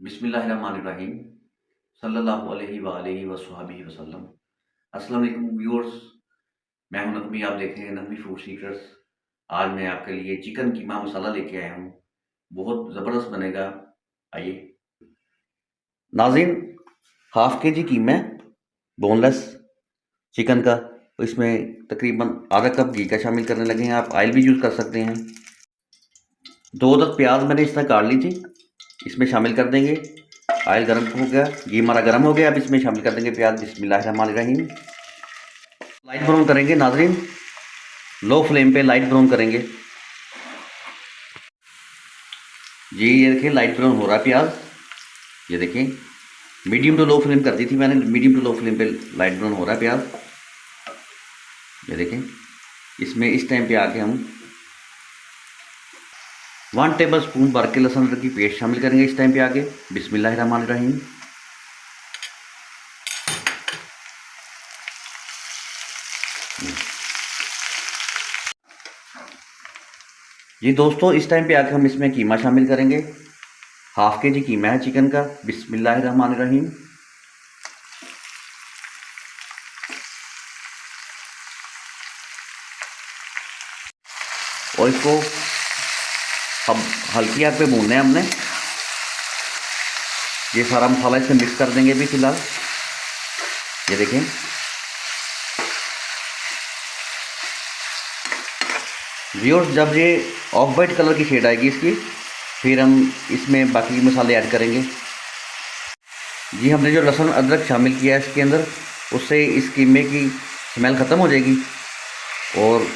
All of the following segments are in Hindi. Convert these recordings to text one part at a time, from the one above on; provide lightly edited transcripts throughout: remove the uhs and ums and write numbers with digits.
बिस्मिल्लाहिर्रहमानिर्रहीम सल्लल्लाहु अलैहि वसहबिहि वसल्लम। अस्सलाम वालेकुम व्यूअर्स, मैं हूं नकवी, आप देख रहे हैं नकवी फूड सीक्रेट्स। आज मैं आपके लिए चिकन कीमा मसाला लेके आया हूं, बहुत ज़बरदस्त बनेगा। आइए नाज़रीन, हाफ के जी कीमा है बोनलेस चिकन का। तो इसमें तकरीबन आधा कप घी का शामिल करने लगे हैं। आप ऑयल भी यूज़ कर सकते हैं। 2 अदद प्याज मैंने इस तरह काट ली थी, इसमें शामिल कर देंगे। ऑयल गर्म हो गया, घी हमारा गर्म हो गया। अब इसमें शामिल कर देंगे प्याज। बिस्मिल्लाहिर्रहमानिर्रहीम। लाइट ब्राउन करेंगे नाजरीन, लो फ्लेम पे लाइट ब्राउन करेंगे। जी ये देखिए लाइट ब्राउन हो रहा है प्याज। ये देखिए मीडियम टू लो फ्लेम कर दी थी मैंने, मीडियम टू लो फ्लेम पे लाइट ब्राउन हो रहा है प्याज। ये देखें, इसमें इस टाइम पे आके हम 1 टेबल स्पून भर के लहसुन अदरक की पेस्ट शामिल करेंगे इस टाइम पे आके। बिस्मिल्लाहिर्रहमानिर्रहीम। जी दोस्तों, इस टाइम पे आके हम इसमें कीमा शामिल करेंगे। हाफ के जी कीमा है चिकन का। बिस्मिल्लाहिर्रहमानिर्रहीम। और इसको अब हल्की आंच पे भूनना है हमने। ये सारा मसाला इसमें मिक्स कर देंगे भी फिलहाल। ये देखें, व्यूअर्स, जब ये ऑफ वाइट कलर की शेड आएगी इसकी, फिर हम इसमें बाकी मसाले ऐड करेंगे। जी हमने जो लहसुन अदरक शामिल किया है इसके अंदर, उससे इस कीमे की स्मेल ख़त्म हो जाएगी और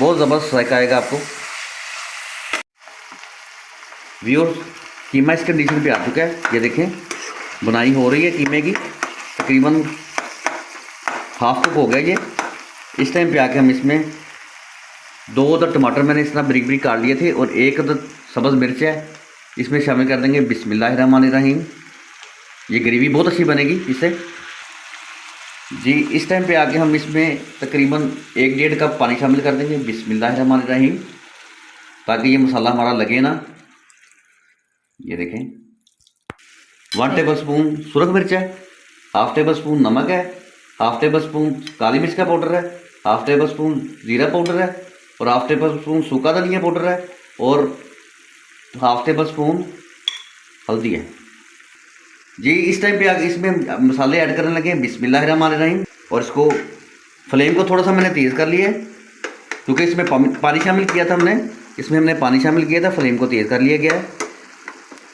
बहुत ज़बरदस्त जायका आएगा आपको। व्यूअर्स, कीमा इस कंडीशन पे आ चुका है। ये देखें, बुनाई हो रही है कीमे की, तकरीबन हाफ कुक हो गया ये। इस टाइम पे आके हम इसमें 2 अदद टमाटर मैंने इस तरह बारीक बारीक काट लिए थे और 1 अदद सब्ज़ मिर्च है, इसमें शामिल कर देंगे। बिस्मिल्लाहिर्रहमानिर्रहीम। ये ग्रेवी बहुत अच्छी बनेगी इससे। जी इस टाइम पे आके हम इसमें तकरीबन 1 डेढ़ कप पानी शामिल कर देंगे। बिस्मिल्लाहिर्रहमानिर्रहीम, ताकि ये मसाला हमारा लगे ना। ये देखें, 1 टेबल स्पून सुरख मिर्च है, हाफ टेबल स्पून नमक है, हाफ टेबल स्पून काली मिर्च का पाउडर है, हाफ टेबल स्पून ज़ीरा पाउडर है और हाफ टेबल स्पून सूखा धनिया पाउडर है और हाफ टेबल स्पून हल्दी है। जी इस टाइम पे आगे इसमें मसाले ऐड करने लगे हैं। बिस्मिल्लाहिर्रहमानिर्रहीम। और इसको फ्लेम को थोड़ा सा मैंने तेज़ कर लिया है, क्योंकि इसमें पानी शामिल किया था हमने। इसमें हमने पानी शामिल किया था, फ्लेम को तेज़ कर लिया गया है।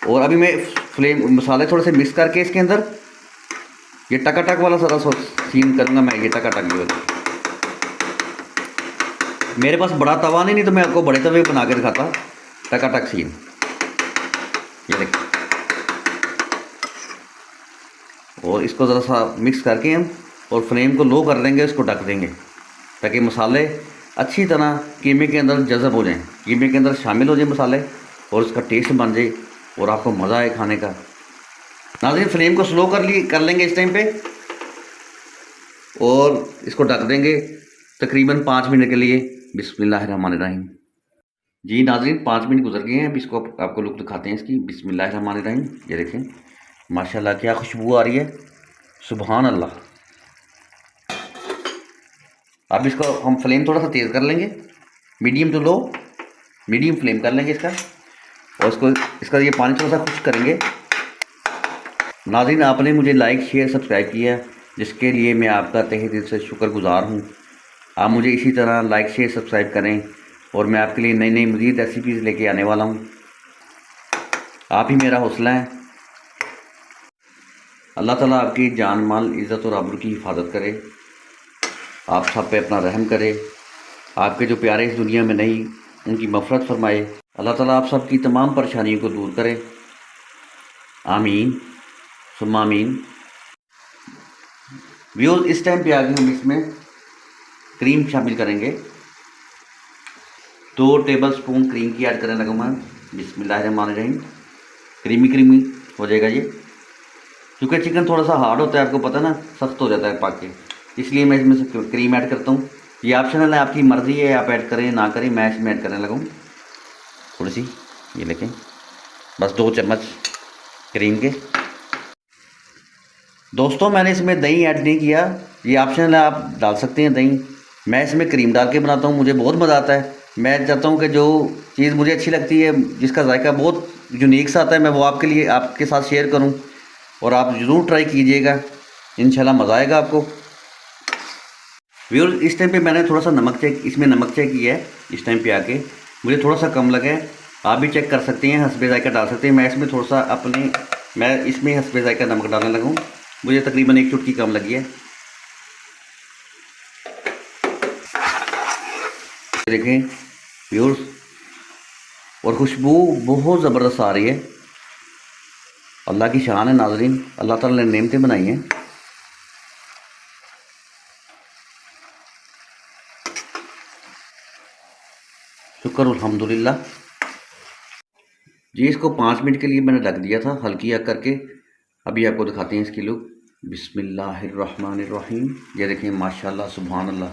और अभी मैं फ्लेम मसाले थोड़े से मिक्स करके इसके अंदर ये टकाटक वाला सारा सीन करूँगा मैं। ये टकाटक जो है, मेरे पास बड़ा तवा नहीं तो मैं आपको बड़े तवे बना के दिखाता टकाटक सीन। ये देखिए, और इसको ज़रा सा मिक्स करके हम और फ्लेम को लो कर देंगे, इसको ढक देंगे ताकि मसाले अच्छी तरह कीमे के अंदर जज़ब हो जाएं, कीमे के अंदर शामिल हो जाए मसाले और इसका टेस्ट बन जाए और आपको मज़ा आए खाने का। नाज़रीन, फ्लेम को स्लो कर लेंगे इस टाइम पे और इसको ढक देंगे तकरीबन 5 मिनट के लिए। बिस्मिल्लाहिर्रहमानिर्रहीम। जी नाज़रीन, 5 मिनट गुजर गए हैं। अब इसको आपको लुक दिखाते हैं इसकी। बिस्मिल्लाहिर्रहमानिर्रहीम। ये देखें, माशाल्लाह क्या खुशबू आ रही है, सुभान अल्लाह। अब इसको हम फ्लेम थोड़ा सा तेज़ कर लेंगे, medium to low, medium flame कर लेंगे इसका। और इसका ये पानी थोड़ा सा खुश्क करेंगे। नाज़रीन, आपने मुझे लाइक शेयर सब्सक्राइब किया है, जिसके लिए मैं आपका तहे दिल से शुक्रगुज़ार हूँ। आप मुझे इसी तरह लाइक शेयर सब्सक्राइब करें और मैं आपके लिए नई नई मज़ीद रेसिपीज़ लेके आने वाला हूँ। आप ही मेरा हौसला है। अल्लाह ताला आपकी जान माल इज़्ज़त और आबरू की हिफाजत करे, आप सब पे अपना रहम करे, आपके जो प्यारे इस दुनिया में नहीं उनकी मफ़रत फरमाए। अल्लाह ताला आप सब की तमाम परेशानियों को दूर करे, आमीन सुम्मा आमीन। व्यूअर्स, इस टाइम पे आगे हम इसमें क्रीम शामिल करेंगे। 2 टेबल स्पून क्रीम की ऐड करने लगा मैं। बिस्मिल्लाहिर्रहमानिर्रहीम। क्रीमी क्रीमी हो जाएगा ये, क्योंकि चिकन थोड़ा सा हार्ड होता है, आपको पता ना, सख्त हो जाता है पाक के, इसलिए मैं इसमें से क्रीम ऐड करता हूँ। ये ऑप्शनल है, आपकी मर्ज़ी है, आप ऐड करें ना करें। मैं इसमें ऐड करने लगा हूँ थोड़ी सी। ये लेकें, बस 2 चम्मच क्रीम के। दोस्तों मैंने इसमें दही ऐड नहीं किया, ये ऑप्शनल है, आप डाल सकते हैं दही। मैं इसमें क्रीम डाल के बनाता हूँ, मुझे बहुत मज़ा आता है। मैं चाहता हूँ कि जो चीज़ मुझे अच्छी लगती है, जिसका जायका बहुत यूनिक सा आता है, मैं वो आपके लिए आपके साथ शेयर करूँ, और आप ज़रूर ट्राई कीजिएगा, इंशाल्लाह मज़ा आएगा आपको। व्यूअर्स इस टाइम पे मैंने थोड़ा सा नमक चेक, इसमें नमक चेक किया है इस टाइम पे आके, मुझे थोड़ा सा कम लगा है। आप भी चेक कर सकते हैं, हस्बे जायका डाल सकते हैं। मैं इसमें थोड़ा सा मैं इसमें हस्बे जायका नमक डालने लगा हूँ, मुझे तकरीबन 1 चुटकी कम लगी है। देखें व्यूअर्स, और खुशबू बहुत ज़बरदस्त आ रही है। अल्लाह की शान है नाज़रीन, अल्लाह ताला ने नेमतें बनाई हैं। शुक्र अल्हम्दुलिल्लाह जी। इसको 5 मिनट के लिए मैंने ढक दिया था हल्की आग करके। अभी आपको दिखाते हैं इसकी लुक। बिस्मिल्लाहिर्रहमानिर्रहीम। ये देखें माशाल्लाह सुभान अल्लाह,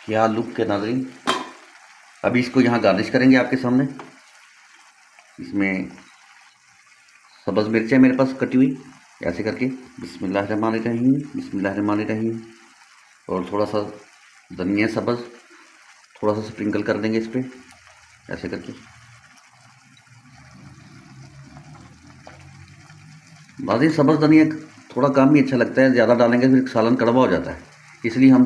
क्या लुक है नाज़रीन। अभी इसको यहाँ गार्निश करेंगे आपके सामने। इसमें सब्ज़ मिर्च है मेरे पास कटी हुई, ऐसे करके बिस्मिल्लाहिर्रहमानिर्रहीम बिस्मिल्लाहिर्रहमानिर्रहीम। और थोड़ा सा धनिया सब्ज़ थोड़ा सा स्प्रिंकल कर देंगे इस पर, ऐसे करके। बाकी सब्ज़ धनिया थोड़ा कम ही अच्छा लगता है, ज़्यादा डालेंगे फिर सालन कड़वा हो जाता है, इसलिए हम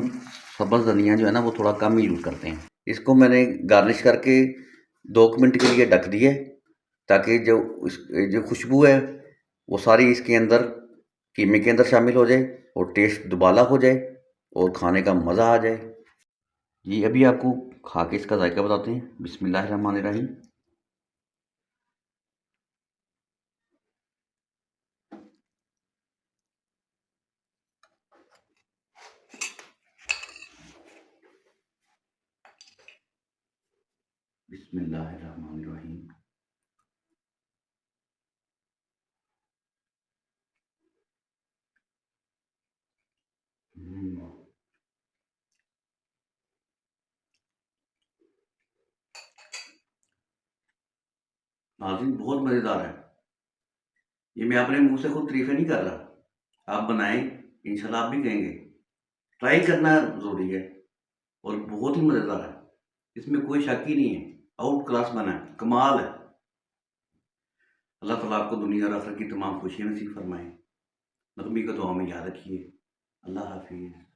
सब्ज़ धनिया जो है ना वो थोड़ा कम ही यूज़ करते हैं। इसको मैंने गार्निश करके 2 मिनट के लिए ढक दिए, ताकि जो खुशबू है वो सारी इसके अंदर कीमे के अंदर शामिल हो जाए, और टेस्ट दुबाला हो जाए, और खाने का मज़ा आ जाए। जी अभी आपको खा के इसका जायका बताते हैं। बिस्मिल्लाहिर्रहमानिर्रहीम। बिस्मिल्लाहिर्रहमानिर्रहीम। नाज़रीन बहुत मज़ेदार है। ये मैं अपने मुंह से खुद तारीफ़ें नहीं कर रहा, आप बनाएं, इंशाल्लाह आप भी कहेंगे। ट्राई करना ज़रूरी है, और बहुत ही मज़ेदार है, इसमें कोई शक ही नहीं है। आउट क्लास बना है, कमाल है। अल्लाह ताला आपको दुनिया और आखिरत की तमाम खुशियाँ नसीब फरमाए। नगमी को दुआ में याद रखिए। अल्लाह हाफिज़।